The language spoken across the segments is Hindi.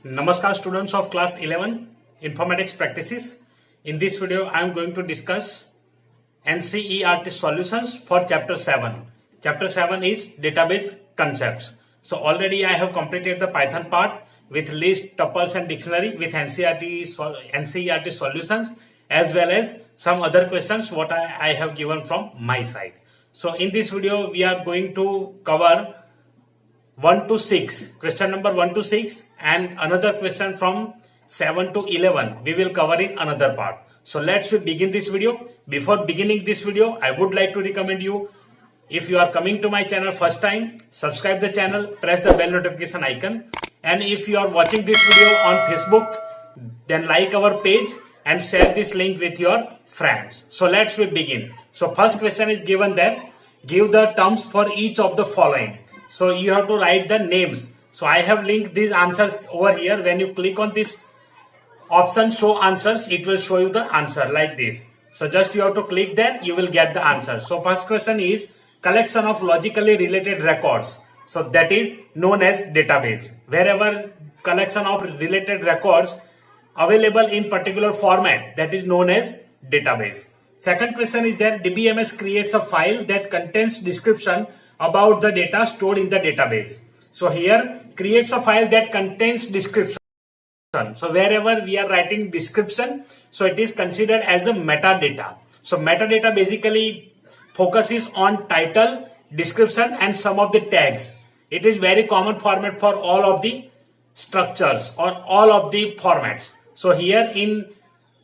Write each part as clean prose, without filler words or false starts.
Namaskar students of class 11 informatics practices. In this video I am going to discuss NCERT solutions for chapter 7. Chapter 7 is database concepts. So already I have completed the Python part with list, tuples and dictionary with NCERT solutions as well as some other questions what I have given from my side. So in this video we are going to cover 1 to 6, question number 1 to 6 and another question from 7 to 11 we will cover in another part. So let's begin this video. Before beginning this video, I would like to recommend you, if you are coming to my channel first time, subscribe the channel, press the bell notification icon, and if you are watching this video on Facebook, then like our page and share this link with your friends. So let's begin. So first question is given that give the terms for each of the following. So you have to write the names. So I have linked these answers over here. When you click on this option show answers, it will show you the answer like this. So just you have to click that, you will get the answer. So first question is collection of logically related records. So that is known as database. Wherever collection of related records available in particular format, that is known as database. Second question is that DBMS creates a file that contains description about the data stored in the database. So here creates a file that contains description. So wherever we are writing description, so it is considered as a metadata. So metadata basically focuses on title, description and some of the tags. It is very common format for all of the structures or all of the formats. So here in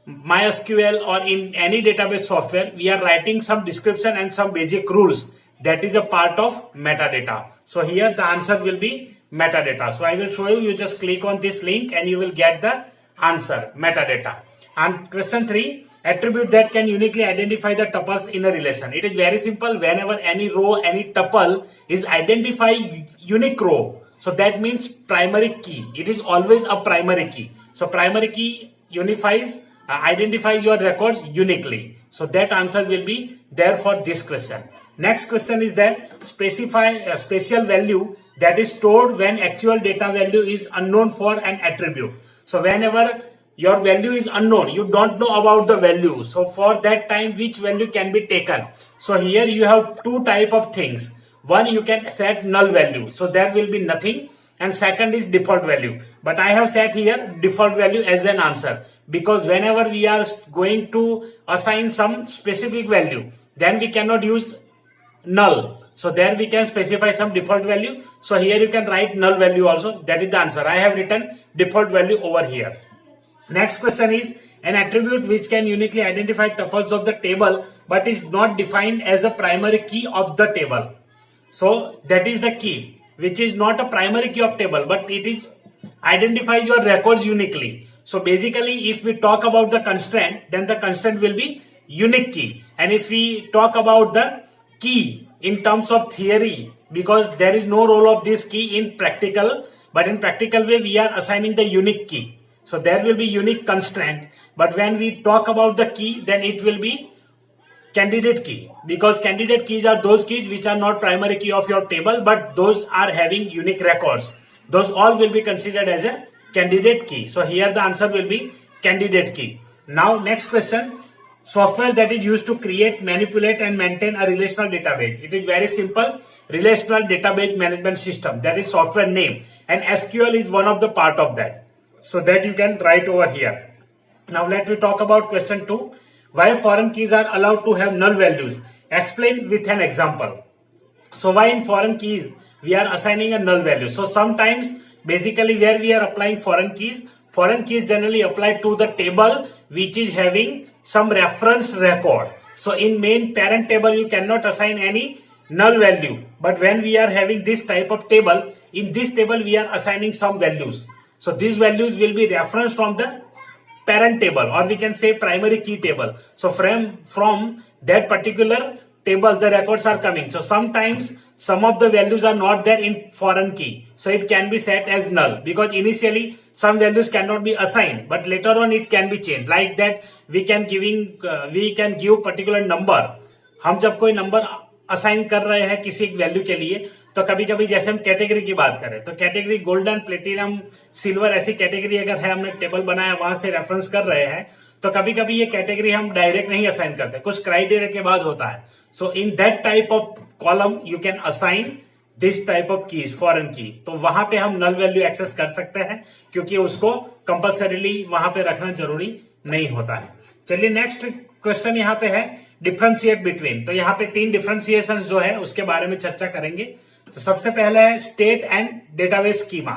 MySQL or in any database software, we are writing some description and some basic rules. That is a part of metadata. So here the answer will be metadata. So I will show you, you just click on this link and you will get the answer, metadata. And question 3, attribute that can uniquely identify the tuples in a relation. It is very simple. Whenever any row, any tuple is identified unique row, so that means primary key. It is always a primary key. So primary key identifies your records uniquely. So that answer will be there for this question. Next question is that specify a special value that is stored when actual data value is unknown for an attribute. So whenever your value is unknown, you don't know about the value. So for that time, which value can be taken? So here you have two type of things. One, you can set null value. So there will be nothing. And second is default value. But I have set here default value as an answer. Because whenever we are going to assign some specific value, then we cannot use null. So there we can specify some default value. So here you can write null value also. That is the answer. I have written default value over here. Next question is an attribute which can uniquely identify tuples of the table but is not defined as a primary key of the table. So that is the key which is not a primary key of table but it is identifies your records uniquely. So basically if we talk about the constraint, then the constraint will be unique key. And if we talk about the key in terms of theory, because there is no role of this key in practical, but in practical way we are assigning the unique key. So there will be unique constraint, but when we talk about the key, then it will be candidate key, because candidate keys are those keys which are not primary key of your table, but those are having unique records. Those all will be considered as a candidate key. So here the answer will be candidate key. Now next question, software that is used to create, manipulate and maintain a relational database. It is very simple, relational database management system. That is software name, and SQL is one of the part of that. So that you can write over here. Now let me talk about question 2. Why foreign keys are allowed to have null values? Explain with an example. So why in foreign keys we are assigning a null value? So sometimes basically where we are applying foreign keys generally apply to the table which is having some reference record. So in main parent table you cannot assign any null value. But when we are having this type of table, in this table we are assigning some values. So these values will be referenced from the parent table, or we can say primary key table. So from that particular table the records are coming. So sometimes some of the values are not there in foreign key. So it can be set as null because initially some values cannot be assigned, but later on it can be changed. Like that we can give particular number. हम जब कोई number assign कर रहे हैं किसी एक value के लिए, तो कभी कभी जैसे हम कैटेगरी की बात करें तो कैटेगरी गोल्डन, प्लेटिनम, सिल्वर ऐसी कैटेगरी अगर है, हमने टेबल बनाया वहां से रेफरेंस कर रहे हैं, तो कभी कभी ये कैटेगरी हम डायरेक्ट नहीं असाइन करते, कुछ क्राइटेरिया के बाद होता है. So in that type of column you can assign this type of keys, foreign key. तो वहां पे हम नल वैल्यू एक्सेस कर सकते हैं क्योंकि उसको कंपल्सरीली वहां पे रखना जरूरी नहीं होता है. चलिए नेक्स्ट क्वेश्चन यहाँ पे है डिफरेंशिएट बिटवीन. तो यहाँ पे 3 डिफरेंशिएशन जो है उसके बारे में चर्चा करेंगे. तो सबसे पहला है स्टेट एंड डेटाबेस स्कीमा.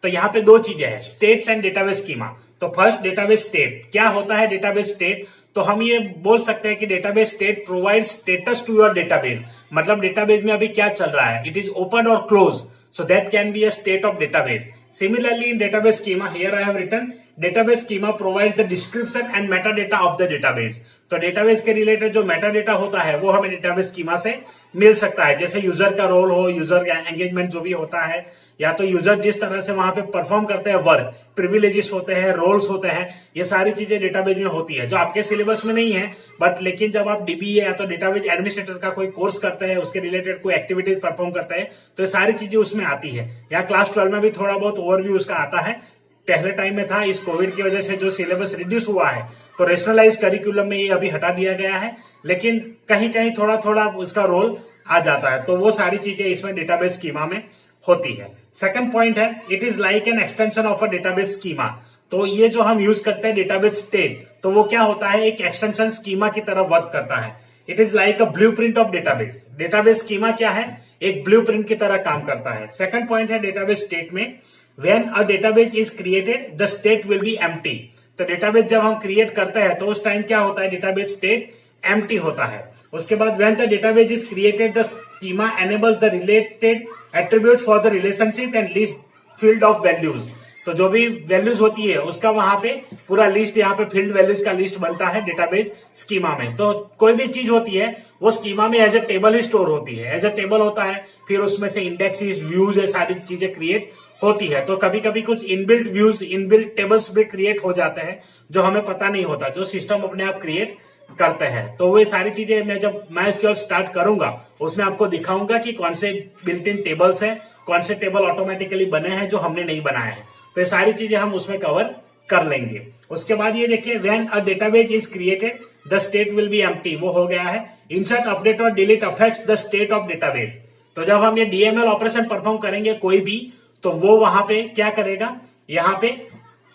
तो यहाँ पे 2 चीजें हैं, स्टेट्स एंड डेटाबेस स्कीमा. तो फर्स्ट डेटाबेस स्टेट. क्या होता है डेटाबेस स्टेट? तो हम ये बोल सकते हैं कि database state provide status to your database. मतलब डेटाबेस में अभी क्या चल रहा है, इट इज ओपन और close, so that can be a state of database. Similarly, in database schema, here I have written database schema provides the description and metadata of the database. तो डेटाबेस के रिलेटेड जो मेटाडेटा होता है वो हमें डेटाबेस स्कीमा से मिल सकता है. जैसे यूजर का रोल हो, यूजर एंगेजमेंट जो भी होता है, या तो यूजर जिस तरह से वहां पे परफॉर्म करते हैं वर्क, प्रिविलेजेस होते हैं, रोल्स होते हैं, ये सारी चीजें डेटाबेस में होती है जो आपके सिलेबस में नहीं है. बट लेकिन जब आप डीबीए या तो डेटाबेस एडमिनिस्ट्रेटर का कोई कोर्स करते हैं, उसके रिलेटेड कोई एक्टिविटीज परफॉर्म करते हैं, तो ये सारी चीजें उसमें आती है. यहाँ क्लास 12 में भी थोड़ा बहुत ओवरव्यू उसका आता है. पहले टाइम में था, इस कोविड की वजह से जो सिलेबस रिड्यूस हुआ है तो रेशनलाइज करिकुलम में ये अभी हटा दिया गया है, लेकिन कहीं कहीं थोड़ा थोड़ा उसका रोल आ जाता है. तो वो सारी चीजें इसमें डेटाबेस स्कीमा में होती है. सेकंड पॉइंट है it is like an extension of a database schema. तो ये जो हम यूज करते हैं डेटाबेस स्टेट, तो वो क्या होता है, एक एक्सटेंशन स्कीमा की तरह वर्क करता है. It is like a blueprint of database. Database schema क्या है, एक ब्लूप्रिंट की तरह काम करता है. सेकंड पॉइंट है डेटाबेस स्टेट में when a database is created the state will be empty. तो डेटाबेस जब हम क्रिएट करते हैं तो उस टाइम क्या होता है, डेटाबेस स्टेट एम्प्टी होता है. उसके बाद when the database is created the schema enables the related attributes for the relationship and list field of values. तो जो भी वैल्यूज होती है उसका वहां पे पूरा लिस्ट, यहाँ पे फील्ड वैल्यूज का लिस्ट बनता है डेटाबेस स्कीमा में. तो कोई भी चीज होती है वो स्कीमा में एज ए टेबल ही स्टोर होती है, एज ए टेबल होता है. फिर उसमें से इंडेक्सेस, व्यूज, ये सारी चीजें क्रिएट होती है. तो कभी कभी कुछ इनबिल्ट व्यूज, इनबिल्ट टेबल्स भी क्रिएट हो जाते हैं जो हमें पता नहीं होता, जो सिस्टम अपने आप क्रिएट करते हैं. तो वो सारी चीजें मैं जब MySQL स्टार्ट करूंगा उसमें आपको दिखाऊंगा कि कौन से बिल्ट इन टेबल्स हैं, कौन से टेबल ऑटोमेटिकली बने हैं जो हमने नहीं बनाए हैं. तो ये सारी चीजें हम उसमें कवर कर लेंगे. उसके बाद ये देखिए when a database is created the state will be empty, वो हो गया है. इंसर्ट, अपडेट और delete affects the state of database. तो जब हम ये डीएमएल ऑपरेशन परफॉर्म करेंगे कोई भी, तो वो वहां पे क्या करेगा, यहाँ पे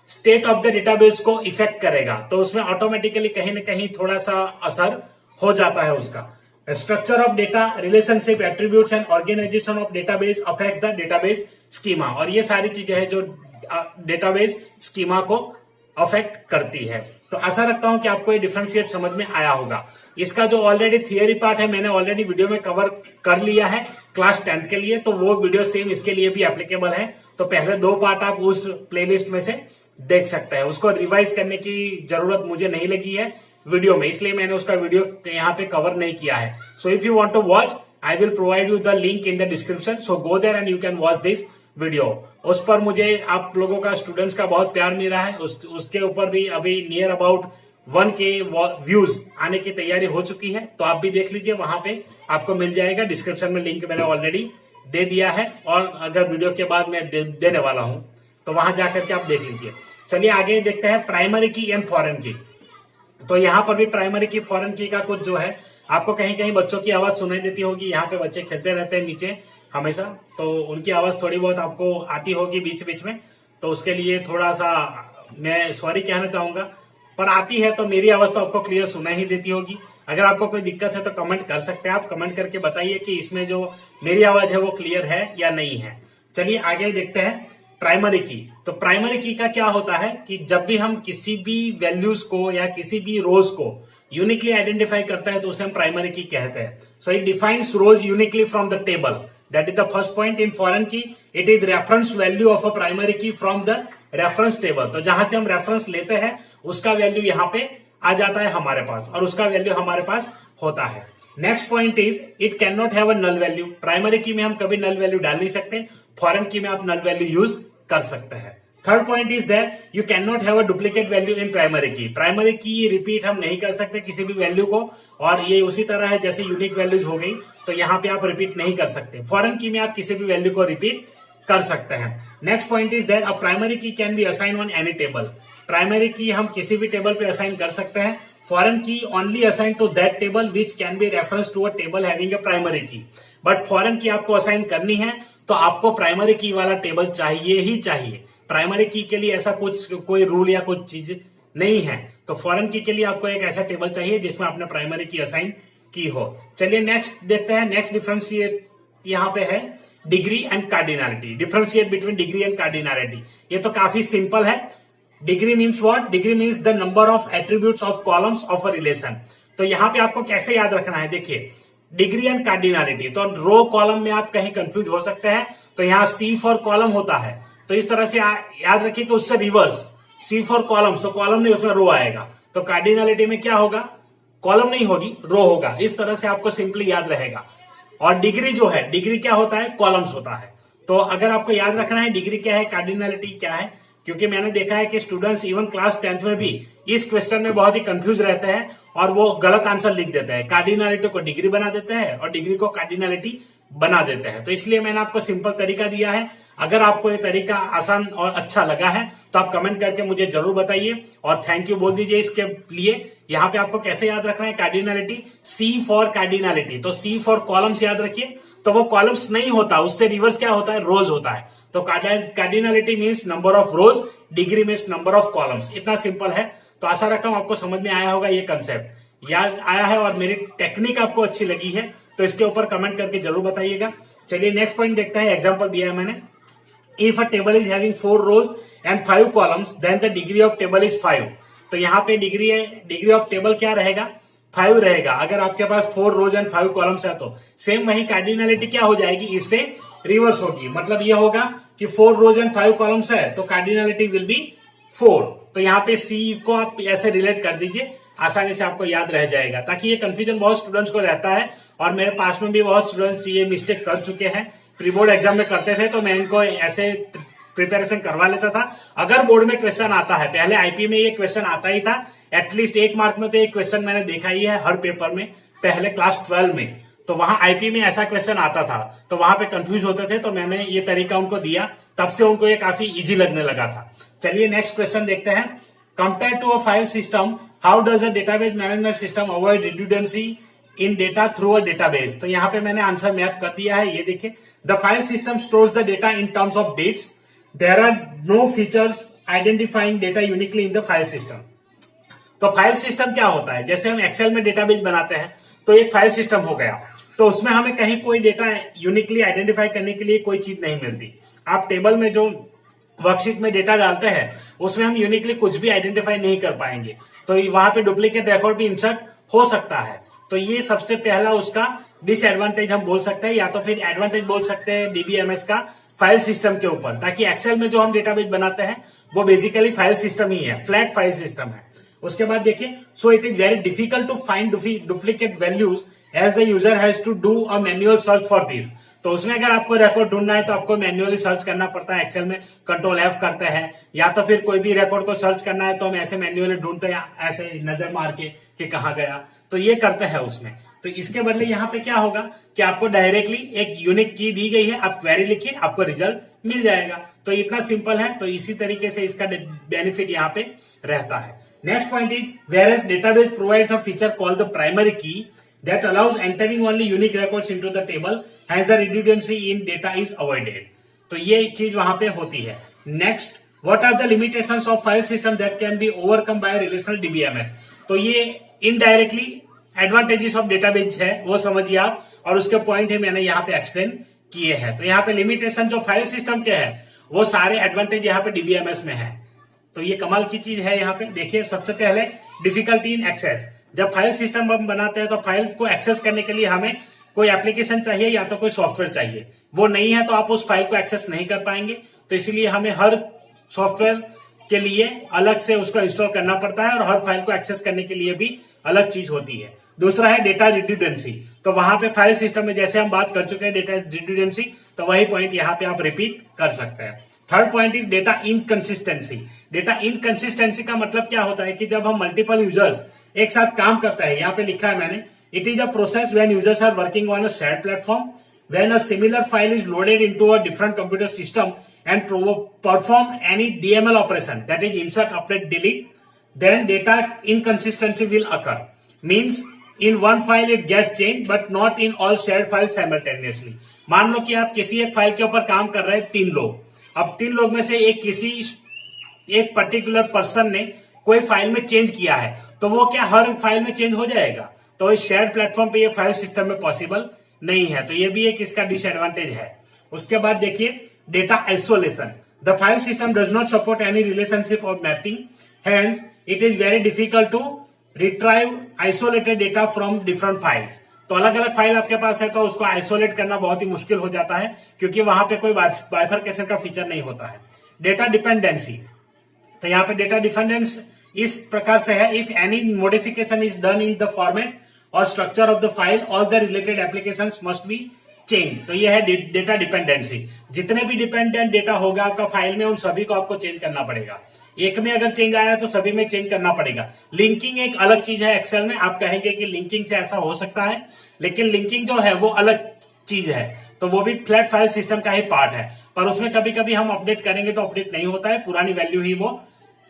स्टेट ऑफ द डेटाबेस को इफेक्ट करेगा. तो उसमें ऑटोमेटिकली कहीं ना कहीं थोड़ा सा असर हो जाता है उसका. Structure of data, relationship, attributes and organisation of database affects the database schema. और ये सारी चीजें हैं जो डेटाबेस स्कीमा को अफेक्ट करती है. तो आशा रखता हूं कि आपको ये डिफरेंशिएट समझ में आया होगा. इसका जो ऑलरेडी थियरी पार्ट है मैंने ऑलरेडी वीडियो में कवर कर लिया है क्लास 10th के लिए, तो वो वीडियो सेम इसके लिए भी एप्लीकेबल है. तो पहले 2 पार्ट आप उस प्लेलिस्ट में से देख सकते हैं. उसको रिवाइज करने की जरूरत मुझे नहीं लगी है वीडियो में, इसलिए मैंने उसका वीडियो यहाँ पे कवर नहीं किया है. So if you want to watch, I will provide you the link in the description. So go there and you can watch this video. उस पर मुझे आप लोगों का, स्टूडेंट्स का बहुत प्यार मिला है. उसके ऊपर भी अभी नियर अबाउट 1K व्यूज आने की तैयारी हो चुकी है. तो आप भी देख लीजिए, वहां पे आपको मिल जाएगा. डिस्क्रिप्शन में लिंक मैंने ऑलरेडी दे दिया है, और अगर वीडियो के बाद मैं देने वाला हूं तो वहां जाकर के आप देख लीजिए. चलिए आगे देखते हैं प्राइमरी की एंड फॉरेन की. तो यहाँ पर भी प्राइमरी की, फॉरेन की का कुछ जो है, आपको कहीं कहीं बच्चों की आवाज सुनाई देती होगी. यहाँ पे बच्चे खेलते रहते हैं नीचे हमेशा, तो उनकी आवाज थोड़ी बहुत आपको आती होगी बीच बीच में. तो उसके लिए थोड़ा सा मैं सॉरी कहना चाहूंगा, पर आती है तो मेरी आवाज तो आपको क्लियर सुनाई ही देती होगी. अगर आपको कोई दिक्कत है तो कमेंट कर सकते हैं आप. कमेंट करके बताइए कि इसमें जो मेरी आवाज है वो क्लियर है या नहीं है. चलिए आगे देखते हैं प्राइमरी की. तो प्राइमरी की का क्या होता है कि जब भी हम किसी भी वैल्यूज को या किसी भी रोज को यूनिकली आइडेंटिफाई करता है तो उसे हम प्राइमरी की कहते हैं. So it defines rows uniquely from the table. That is the first point. In foreign key it is reference value of a primary key from the reference table. तो जहां से हम रेफरेंस लेते हैं उसका वैल्यू यहाँ पे आ जाता है हमारे पास, और उसका वैल्यू हमारे पास होता है. Next point is it can not have a null value. Primary key में हम कभी नल वैल्यू डाल नहीं सकते, फॉरेन की में आप नल वैल्यू यूज कर सकते हैं. Third point is that you can not have a duplicate value in primary की। प्राइमरी की रिपीट हम नहीं कर सकते किसी भी वैल्यू को, और ये उसी तरह है जैसे यूनिक वैल्यूज हो गई, तो यहाँ पे आप रिपीट नहीं कर सकते। फॉरेन की में आप किसी भी वैल्यू को रिपीट कर सकते हैं। Next point is that a primary key can be assign on any table. Primary key हम किसी भी टेबल पे असाइन कर सकते हैं। Foreign key only assign to that table which can be reference to a table having a primary key. But foreign key आपको असाइन करनी है तो आपको प्राइमरी की वाला टेबल चाहिए ही चाहिए। प्राइमरी की के लिए ऐसा कुछ कोई रूल या कुछ चीज नहीं है। तो फॉरेन की के लिए आपको एक ऐसा टेबल चाहिए जिसमें आपने प्राइमरी की असाइन की हो। चलिए नेक्स्ट देखते हैं। नेक्स्ट डिफरेंशिएट यहाँ पे है degree and cardinality. Differentiate between degree and cardinality, ये तो काफी सिंपल है। Degree means what? Degree means the number of attributes of columns of a relation. तो यहां पे आपको कैसे याद रखना है, देखिए डिग्री एंड कार्डिनलिटी, तो रो कॉलम में आप कहीं कंफ्यूज हो सकते हैं। तो यहां सी फॉर कॉलम होता है, तो इस तरह से याद रखिए कि उससे रिवर्स सी फॉर कॉलम्स, तो कॉलम नहीं उसमें रो आएगा। तो कार्डिनलिटी में क्या होगा? कॉलम नहीं होगी, रो होगा। इस तरह से आपको सिंपली याद रहेगा। और डिग्री जो है, डिग्री क्या होता है? कॉलम्स होता है। तो अगर आपको याद रखना है डिग्री क्या है, कार्डिनलिटी क्या है, क्योंकि मैंने देखा है कि स्टूडेंट्स इवन क्लास 10th में भी इस क्वेश्चन में बहुत ही कंफ्यूज रहते हैं और वो गलत आंसर लिख देते हैं। कार्डिनलिटी को डिग्री बना देते हैं और डिग्री को कार्डिनलिटी बना देते हैं। तो इसलिए मैंने आपको सिंपल तरीका दिया है। अगर आपको ये तरीका आसान और अच्छा लगा है तो आप कमेंट करके मुझे जरूर बताइए और थैंक यू बोल दीजिए इसके लिए। यहाँ पे आपको कैसे याद रखना है कार्डिनलिटी? सी फॉर कार्डिनलिटी, तो सी फॉर कॉलम्स याद रखिए। तो वो कॉलम्स नहीं होता, उससे रिवर्स क्या होता है? रोज होता है। तो cardinality means number of rose, degree means number of columns. इतना सिंपल है। तो आशा रखता हूं आपको समझ में आया होगा, ये कंसेप्ट याद आया है और मेरी टेक्निक आपको अच्छी लगी है तो इसके ऊपर कमेंट करके जरूर बताइएगा। चलिए नेक्स्ट पॉइंट देखते हैं। एग्जांपल दिया है मैंने, if a table is having 4 rows and 5 columns then the degree of table is 5। तो यहाँ पे डिग्री है, डिग्री ऑफ टेबल क्या रहेगा? 5 रहेगा। अगर आपके पास 4 रोज एंड 5 कॉलम्स है तो सेम वही कार्डिनलिटी क्या हो जाएगी? इससे रिवर्स होगी। मतलब ये होगा कि 4 रोज एंड 5 कॉलम्स है तो कार्डिनलिटी विल बी 4। तो यहाँ पे सी को आप ऐसे रिलेट कर दीजिए, आसानी से आपको याद रह जाएगा। ताकि ये कंफ्यूजन बहुत स्टूडेंट्स को रहता है और मेरे पास में भी बहुत स्टूडेंट्स ये मिस्टेक कर चुके हैं। प्री बोर्ड एग्जाम में करते थे तो मैं इनको ऐसे प्रिपरेशन करवा लेता था। अगर बोर्ड में क्वेश्चन आता है, पहले आईपी में ये क्वेश्चन आता ही था, एटलीस्ट 1 मार्क में तो एक क्वेश्चन मैंने देखा ही है हर पेपर में, पहले क्लास 12 में। तो वहां आईपी में ऐसा क्वेश्चन आता था तो वहां पे कंफ्यूज होते थे, तो मैंने ये तरीका उनको दिया, तब से उनको ये काफी इजी लगने लगा था। चलिए नेक्स्ट क्वेश्चन देखते हैं। Compare to a file system, how does a database management system avoid redundancy in data through a database? तो यहाँ पे मैंने आंसर मैप कर दिया है, ये देखिए। The file system stores the data in terms of dates. There are no features identifying data uniquely in the file system. तो फाइल सिस्टम क्या होता है? जैसे हम एक्सेल में डेटाबेस बनाते हैं तो एक फाइल सिस्टम हो गया, तो उसमें हमें कहीं कोई डेटा यूनिकली आइडेंटिफाई करने के लिए कोई चीज नहीं मिलती। आप टेबल में जो वर्कशीट में डेटा डालते हैं उसमें हम यूनिकली कुछ भी आइडेंटिफाई नहीं कर पाएंगे, तो वहां पे डुप्लीकेट रिकॉर्ड भी इंसर्ट हो सकता है। तो ये सबसे पहला उसका डिसएडवांटेज हम बोल सकते हैं, या तो फिर एडवांटेज बोल सकते हैं डीबीएमएस का फाइल सिस्टम के ऊपर। ताकि एक्सेल में जो हम डेटाबेस बनाते हैं वो बेसिकली फाइल सिस्टम ही है, फ्लैट फाइल सिस्टम है। उसके बाद देखिए, so it is very difficult to find duplicate values as the user has to do a manual search for this. तो उसमें अगर आपको रिकॉर्ड ढूंढना है तो आपको मैन्युअली सर्च करना पड़ता है। एक्सेल में कंट्रोल F करते हैं, या तो फिर कोई भी रिकॉर्ड को सर्च करना है तो हम ऐसे मैन्युअली ढूंढते हैं, ऐसे नजर मार के कि कहाँ गया, तो ये करते हैं उसमें। तो इसके बदले यहाँ पे क्या होगा कि आपको डायरेक्टली एक यूनिक की दी गई है, आप क्वेरी लिखिए, आपको रिजल्ट मिल जाएगा। तो इतना सिंपल है। तो इसी तरीके से इसका बेनिफिट यहाँ पे रहता है। Next point is, whereas database provides a feature called the primary key that allows entering only unique records into the table, hence the redundancy in data is avoided। तो ये चीज वहां पे होती है। Next, what are the limitations of file system that can be overcome by relational DBMS? तो ये इनडायरेक्टली एडवांटेजेस ऑफ डेटाबेस है, वो समझिए आप, और उसके पॉइंट है मैंने यहाँ पे एक्सप्लेन किए हैं। तो यहाँ पे लिमिटेशन जो फाइल सिस्टम के है वो सारे एडवांटेज यहाँ पे डीबीएमएस में है। तो ये कमाल की चीज है। यहाँ पे देखिए, सबसे पहले डिफिकल्टी इन एक्सेस। जब फाइल सिस्टम हम बनाते हैं तो फाइल को एक्सेस करने के लिए हमें कोई एप्लीकेशन चाहिए या तो कोई सॉफ्टवेयर चाहिए। वो नहीं है तो आप उस फाइल को एक्सेस नहीं कर पाएंगे। तो इसलिए हमें हर सॉफ्टवेयर के लिए अलग से उसको इंस्टॉल करना पड़ता है और हर फाइल को एक्सेस करने के लिए भी अलग चीज होती है। दूसरा है डेटा रिड्यूडेंसी। तो वहां पे फाइल सिस्टम में जैसे हम बात कर चुके हैं डेटा रिड्यूडेंसी, तो वही पॉइंट यहाँ पे आप रिपीट कर सकते हैं। Third point is data inconsistency. Data inconsistency का मतलब क्या होता है कि जब हम मल्टीपल यूजर्स एक साथ काम करता है, यहां पे लिखा है मैंने, it is a process when users are working on a shared platform, when a similar file is loaded into a different computer system and perform any DML operation, that is insert, update, delete, then data inconsistency will occur. Means in one file it gets changed but not in all shared files simultaneously. मान लो कि आप किसी एक फाइल के ऊपर काम कर रहे हैं 3 लोग, अब 3 लोग में से एक पर्टिकुलर पर्सन ने कोई फाइल में चेंज किया है, तो वो क्या हर फाइल में चेंज हो जाएगा? तो इस शेयर्ड प्लेटफॉर्म पे ये फाइल सिस्टम में पॉसिबल नहीं है, तो ये भी एक इसका डिसएडवांटेज है। उसके बाद देखिए data isolation. The file system does not support any relationship और mapping, hence it is very difficult to retrieve isolated data from different files. तो अलग अलग फाइल आपके पास है तो उसको आइसोलेट करना बहुत ही मुश्किल हो जाता है, क्योंकि वहां पे कोई बाइफरकेशन का फीचर नहीं होता है। डेटा डिपेंडेंसी, तो यहाँ पे डेटा डिपेंडेंस इस प्रकार से है, if any modification is done in the format और structure of the file all the related applications must be change. तो यह है डेटा डिपेंडेंसी। जितने भी डिपेंडेंट डेटा होगा आपका फाइल में, उन सभी को आपको चेंज करना पड़ेगा। एक में अगर चेंज आया तो सभी में चेंज करना पड़ेगा। लिंकिंग एक अलग चीज है एक्सेल में, आप कहेंगे कि लिंकिंग से ऐसा हो सकता है, लेकिन लिंकिंग जो है वो अलग चीज है, तो वो भी फ्लैट फाइल सिस्टम का ही पार्ट है, पर उसमें कभी कभी हम अपडेट करेंगे तो अपडेट नहीं होता है, पुरानी वैल्यू ही वो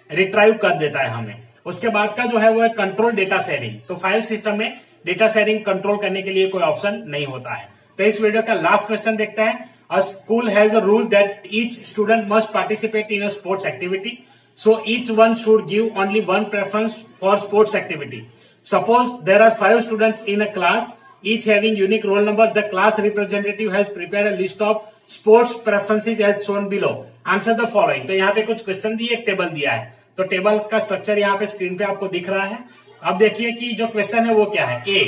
रिट्राइव कर देता है हमें। उसके बाद का जो है वो है कंट्रोल डेटा शेयरिंग। तो फाइल सिस्टम में डेटा शेयरिंग कंट्रोल करने के लिए कोई ऑप्शन नहीं होता है। तो इस वीडियो का लास्ट क्वेश्चन देखते हैं। अ school has a rule that each student must participate in a sports activity, so each one should give only one preference for sports activity. Suppose there are 5 students in a class, each having unique roll number. The class representative has prepared a list of sports preferences as shown below. Answer the following. तो यहाँ पे कुछ क्वेश्चन दिए, एक टेबल दिया है, तो टेबल का स्ट्रक्चर यहाँ पे स्क्रीन पे आपको दिख रहा है। अब देखिए कि जो क्वेश्चन है वो क्या है। ए,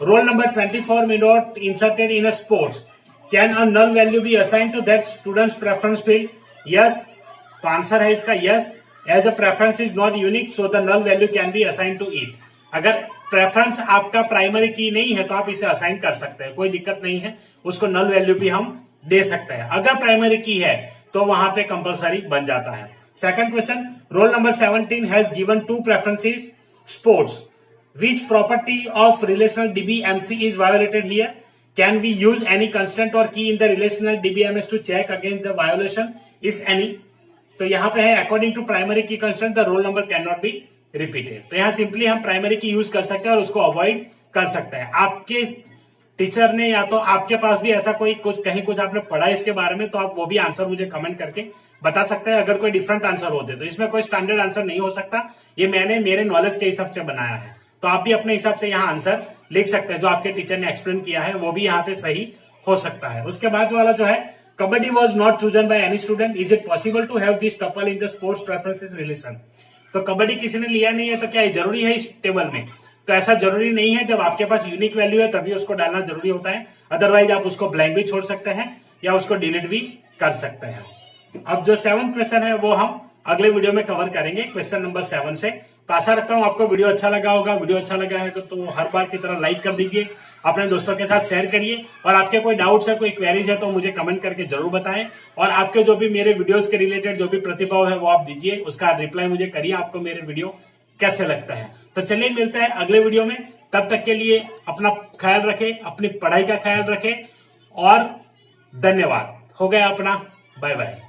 roll number 24 may not inserted in a sports, can a null value be assigned to that student's preference field? Yes. तो आंसर है इसका yes. As a preference is not unique, so the null value can be assigned to it. अगर प्रेफरेंस आपका प्राइमरी की नहीं है तो आप इसे असाइन कर सकते हैं, कोई दिक्कत नहीं है, उसको नल वैल्यू भी हम दे सकते हैं। अगर प्राइमरी की है तो वहां पे कंपलसरी बन जाता है। Second question, roll number 17 has given 2 preferences sports. Which property of relational DBMC is violated here? Can we use any constant or key in the relational DBMS to check against the violation, if any? तो यहाँ पे है अकॉर्डिंग टू प्राइमरी की constraint the roll number can not be repeated. तो यहाँ सिंपली हम प्राइमरी की यूज कर सकते हैं और उसको अवॉइड कर सकते हैं। आपके टीचर ने या तो आपके पास भी ऐसा कोई कहीं कुछ आपने पढ़ा इसके बारे में, तो आप वो भी आंसर मुझे कमेंट करके बता सकते हैं। अगर कोई डिफरेंट आंसर होते तो इसमें कोई स्टैंडर्ड आंसर नहीं हो सकता, ये मैंने मेरे नॉलेज के हिसाब से बनाया है। तो आप भी अपने हिसाब से यहाँ आंसर लिख सकते हैं, जो आपके टीचर ने एक्सप्लेन किया है वो भी यहाँ पे सही हो सकता है। उसके बाद वाला जो है, kabaddi was not chosen by any student, is it possible to have this tuple in the sports preferences relation? तो कबड्डी किसी ने लिया नहीं है तो क्या ये जरूरी है इस टेबल में? तो ऐसा जरूरी नहीं है। जब आपके पास यूनिक वैल्यू है तभी उसको डालना जरूरी होता है, अदरवाइज आप उसको ब्लैंक भी छोड़ सकते हैं या उसको डिलीट भी कर सकते हैं। अब जो 7th क्वेश्चन है वो हम अगले वीडियो में कवर करेंगे, क्वेश्चन नंबर 7 से। तो आशा रखता हूं आपको वीडियो अच्छा लगा होगा। वीडियो अच्छा लगा है तो हर बार की तरह लाइक कर दीजिए, अपने दोस्तों के साथ शेयर करिए, और आपके कोई डाउट्स है, कोई क्वेरीज है तो मुझे कमेंट करके जरूर बताएं। और आपके जो भी मेरे वीडियोस के रिलेटेड जो भी प्रतिभाव है वो आप दीजिए, उसका रिप्लाई मुझे करिए, आपको मेरे वीडियो कैसे लगता है। तो चलिए मिलते हैं अगले वीडियो में, तब तक के लिए अपना ख्याल रखें, अपनी पढ़ाई का ख्याल रखें और धन्यवाद। हो गया अपना, बाय बाय।